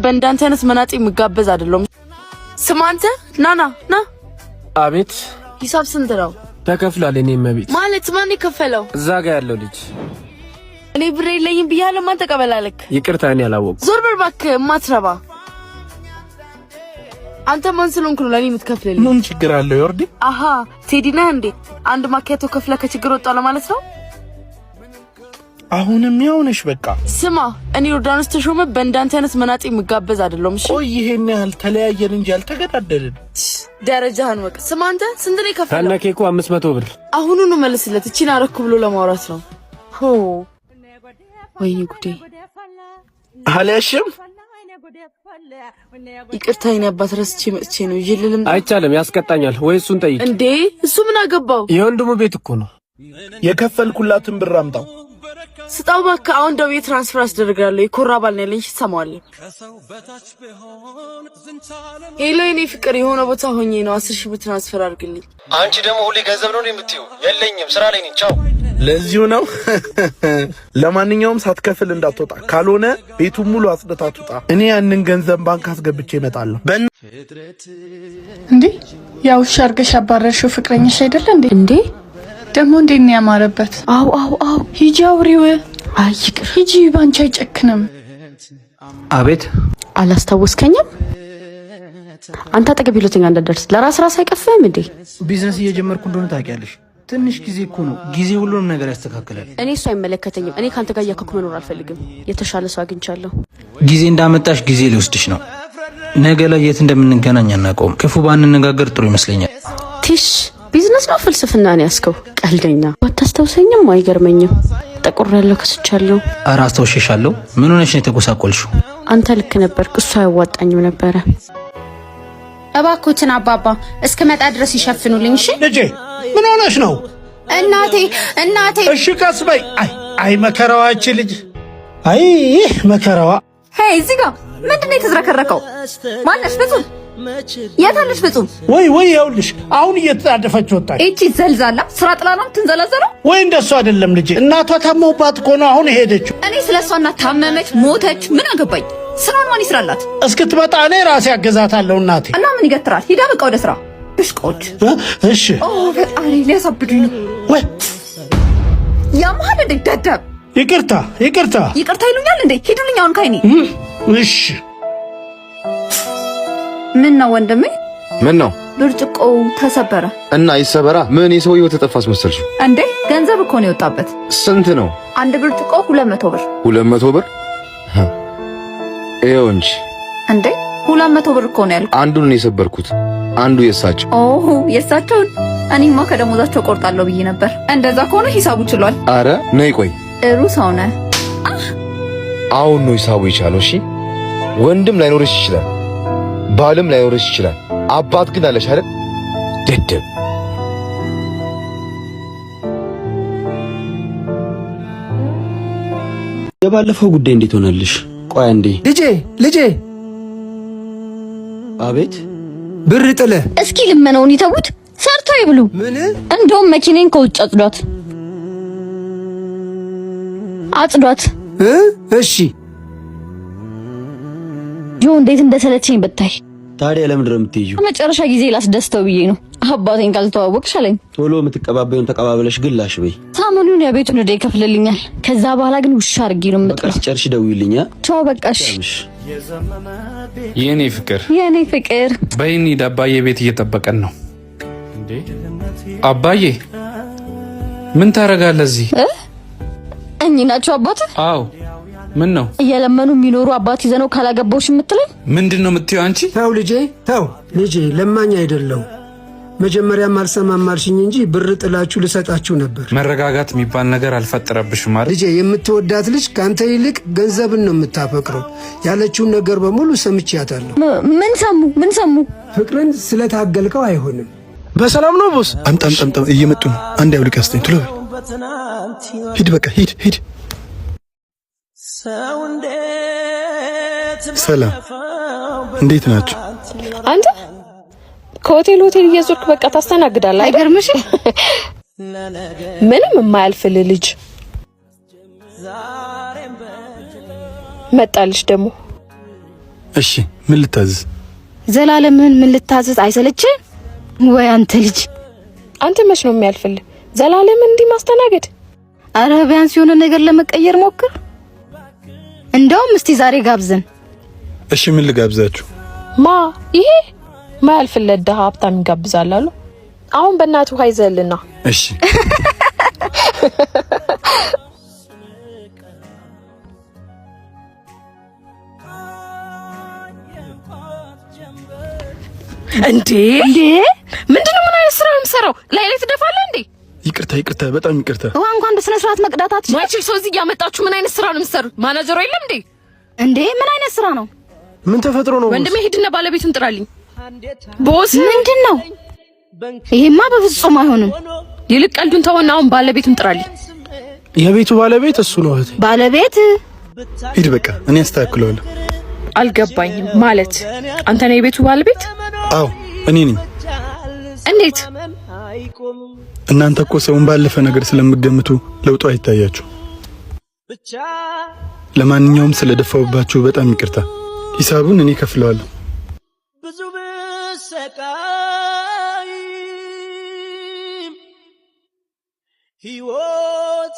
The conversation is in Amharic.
በእንዳንተ አይነት መናጤ ምጋበዝ አይደለም። ስማንተ ናና ና። አቤት። ሂሳብ ስንት ነው? ተከፍሏል። እኔ መቤት ማለት ማን ይከፈለው? እዛ ጋር ያለው ልጅ። እኔ ብሬ ለይም ብያለሁ። ማን ተቀበላለክ? ይቅርታ እኔ አላወቅኩም። ዞር በል እባክህ ማትረባ። አንተ ማን ስለሆንክ ነው ለኔ የምትከፍልልኝ? ምን ችግር አለው ዮርዲ? አሃ ቴዲና እንዴ አንድ ማኪያቶ ከፍለ ከችግር ወጣ ለማለት ነው? አሁንም ያውነሽ በቃ ስማ፣ እኔ ዮርዳኖስ ተሾመ በእንዳንተ አይነት መናጤ ምጋበዝ አይደለም። እሺ ቆይ ይሄን ያህል ተለያየን እንጂ አልተገዳደልን። ደረጃህን ወቅ። ስማ አንተ ስንት ነው ከፈለው? ታናኬኩ 500 ብር። አሁኑኑ መልስለት። እቺን አረኩ ብሎ ለማውራት ነው። ሆ ወይኔ ጉዴ። አለሽም ይቅርታ የኔ አባት ረስቼ መጥቼ ነው። ይልልም አይቻልም፣ ያስቀጣኛል። ወይ እሱን ጠይቅ። እንዴ እሱ ምን አገባው? የወንድሙ ቤት እኮ ነው። የከፈልኩላትን ብር አምጣው። ስጣው እባክህ። አሁን ደውዬ ትራንስፈር አስደርጋለሁ። የኮራ ባል ነው ያለኝ። ትሰማዋለህ? ሄሎ የኔ ፍቅር፣ የሆነ ቦታ ሆኜ ነው 10 ሺህ ብር ትራንስፈር አድርግልኝ። አንቺ ደግሞ ሁሌ ገንዘብ ነው የምትይው? የለኝም፣ ስራ ላይ ነኝ። ቻው። ለዚሁ ነው። ለማንኛውም ሳትከፍል እንዳትወጣ፣ ካልሆነ ቤቱን ሙሉ አጽድታ ትውጣ። እኔ ያንን ገንዘብ ባንክ አስገብቼ እመጣለሁ። እንዴ ያው ሻርገሽ አባረርሽው ፍቅረኛሽ አይደለ እንዴ? እንዴ ደግሞ እንዴት ነው ያማረበት? አው ሂጂ አውሪው። አይ ይቅር ሂጂ፣ ባንቺ አይጨክንም። አቤት። አላስታወስከኝም? አንተ አጠገብ ይሉትኛ እንደደርስ ለራስ አይቀፍም እንዴ? ቢዝነስ እየጀመርኩ እንደሆነ ታውቂያለሽ። ትንሽ ጊዜ እኮ ነው። ጊዜ ሁሉንም ነገር ያስተካክላል። እኔ እሱ አይመለከተኝም። እኔ ካንተ ጋር ያከኩ መኖር አልፈልግም። የተሻለ ሰው አግኝቻለሁ። ጊዜ እንዳመጣሽ ጊዜ ሊወስድሽ ነው። ነገ ላይ የት እንደምንገናኝ አናውቀውም። ክፉ ባንነጋገር ጥሩ ይመስለኛል። ቲሽ ቢዝነስ ነው ፍልስፍና ነው ያስከው። ቀልደኛ። አታስታውሰኝም? አይገርመኝም። ጠቁር ያለው ከስቻለሁ። ኧረ አስታውሽሻለሁ። ምን ሆነሽ ነው የተጎሳቆልሽው? አንተ ልክ ነበርክ። እሱ አያዋጣኝም ነበረ። እባክዎትን አባባ እስከመጣ ድረስ ይሸፍኑልኝ። እሺ ልጄ ምን ሆነሽ ነው? እናቴ እሺ ቀስ በይ። አይ መከራዋች ልጅ። አይ መከራዋ። ሄይ እዚህ ጋር ምንድነው የተዝረከረከው? ማነሽ? ፍጹም የታለሽ? ፍጹም ወይ ይኸውልሽ አሁን እየተጣደፈች ወጣች። እቺ ዘልዛላ ስራ ጥላ ነው ትንዘላዘለው። ወይ እንደሱ አይደለም ልጄ፣ እናቷ ታመውባት እኮ ነው አሁን ሄደችው። እኔ ስለሷ እናት ታመመች ሞተች ምን አገባኝ? ስራን ማን ይስራላት? እስክትመጣ እኔ ራሴ አገዛታለሁ እናቴ። እና ምን ይገትራል? ሂዳ በቃ ወደ ስራ። ብሽቆች። እሺ ፈጣሪ ሊያሳብዱኝ ነው። ወይ ያማል እንደ ደደብ። ይቅርታ ይሉኛል እንዴ? ሂዱልኝ አሁን ካይኔ። እሺ ምን ነው ወንድሜ? ምን ነው? ብርጭቆው ተሰበረ እና ይሰበራ። ምን የሰውየው ተጠፋስ መሰልሽ እንዴ? ገንዘብ እኮ ነው የወጣበት። ስንት ነው? አንድ ብርጭቆ 200 ብር። 200 ብር? ይኸው እንጂ እንዴ 200 ብር እኮ ነው ያልኩት። አንዱን ነው የሰበርኩት፣ አንዱ የሳቸው። የሳቸውን እኔማ ከደሞዛቸው ቆርጣለሁ ብዬ ነበር። እንደዛ ከሆነ ሂሳቡ ችሏል። አረ ነይ ቆይ። ጥሩ ሰው ነህ። አሁን ነው ሂሳቡ የቻለው። እሺ ወንድም ላይኖርሽ ይችላል፣ ባልም ላይኖርሽ ይችላል፣ አባት ግን አለሽ አይደል? ደደብ። የባለፈው ጉዳይ እንዴት ሆነልሽ? ቆይ አንዴ። ልጄ። አቤት። ብር ጥለ እስኪ ልመነውን ይተውት፣ ሰርቶ ይብሉ። ምን? እንደውም መኪናን ከውጭ አጽዷት። እሺ ጆ እንዴት እንደሰለቸኝ ብታይ። ታዲያ ለምንድን ነው የምትይጂው? መጨረሻ ጊዜ ላስደስተው ብዬ ነው። አባቴን ካልተዋወቅሽ አለኝ። ቶሎ የምትቀባበዩን ተቀባበለሽ ግላሽ በይ። ሳሙኑን የቤቱን ወደ ይከፍልልኛል። ከዛ በኋላ ግን ውሻ አድርጌ ነው የምጥለው። በቃ ጨርሽ ደውይልኛ። ቻው በቃሽ። የኔ ፍቅር በይኒ ዳባዬ ቤት እየጠበቀን ነው። እንዴ አባዬ ምን ታረጋለህ እዚህ? እኚህ ናቸው አባት? አዎ። ምን ነው እየለመኑ የሚኖሩ አባት ይዘነው ካላገባውሽ የምትለኝ? ምንድነው የምትይው አንቺ? ተው ልጄ ለማኝ መጀመሪያም አልሰማም አልሽኝ እንጂ ብር ጥላችሁ ልሰጣችሁ ነበር። መረጋጋት የሚባል ነገር አልፈጠረብሽም ማለት? ልጄ የምትወዳት ልጅ ካንተ ይልቅ ገንዘብን ነው የምታፈቅረው። ያለችውን ነገር በሙሉ ሰምቻታለሁ። ምን ሰሙ? ፍቅርን ስለታገልከው አይሆንም። በሰላም ነው ቦስ? አምጣም እየመጡ ነው። አንድ ያውልቅ አስተኝ ቶሎ በል። ሂድ በቃ ሂድ። ሰላም እንዴት ናችሁ? አንተ ከሆቴል እየዞርክ በቃ ታስተናግዳለህ። አይገርምሽ? ምንም የማያልፍልህ ልጅ መጣልሽ ደግሞ እሺ ምን ልታዘዝ? ዘላለምን ምን ልታዘዝ? አይሰለችም ወይ አንተ ልጅ? አንተ መች ነው የሚያልፍልህ ዘላለምን እንዲህ ማስተናገድ? አረ ቢያንስ የሆነ ነገር ለመቀየር ሞክር። እንደውም እስቲ ዛሬ ጋብዘን። እሺ ምን ልጋብዛችሁ? ይሄ ማያልፍለት ደሃ ሀብታም ይጋብዛል አሉ። አሁን በእናትህ ውሃ ይዘህልና። እሺ እንዴ ምንድነው? ምን አይነት ስራ ነው የምሰራው? ላይ ትደፋለህ እንዴ? ይቅርታ በጣም ይቅርታ። ውሃ እንኳን በስነ ስርዓት መቅዳታት ማይችል ሰው እዚህ ያመጣችሁ ምን አይነት ስራ ነው የምትሰሩት? ማናጀሩ የለም እንዴ? እንዴ ምን አይነት ስራ ነው? ምን ተፈጥሮ ነው? ወንድሜ ሂድና ባለቤቱን ጥራልኝ። ቦስ ምንድነው? ይሄማ በፍጹም አይሆንም። ይልቅ ቀልዱን ተወና አሁን ባለቤቱን ጥራልኝ። የቤቱ ባለቤት እሱ ነው እህቴ። ባለቤት? ሂድ በቃ እኔ አስተካክለዋለሁ። አልገባኝም። ማለት አንተ ነህ የቤቱ ባለቤት? አዎ እኔ ነኝ። እንዴት? እናንተ እኮ ሰውን ባለፈ ነገር ስለምትገምቱ ለውጡ አይታያችሁ። ለማንኛውም ስለደፋውባችሁ በጣም ይቅርታ። ሂሳቡን እኔ ከፍለዋለሁ። ብዙ ብሰቃይም ሕይወት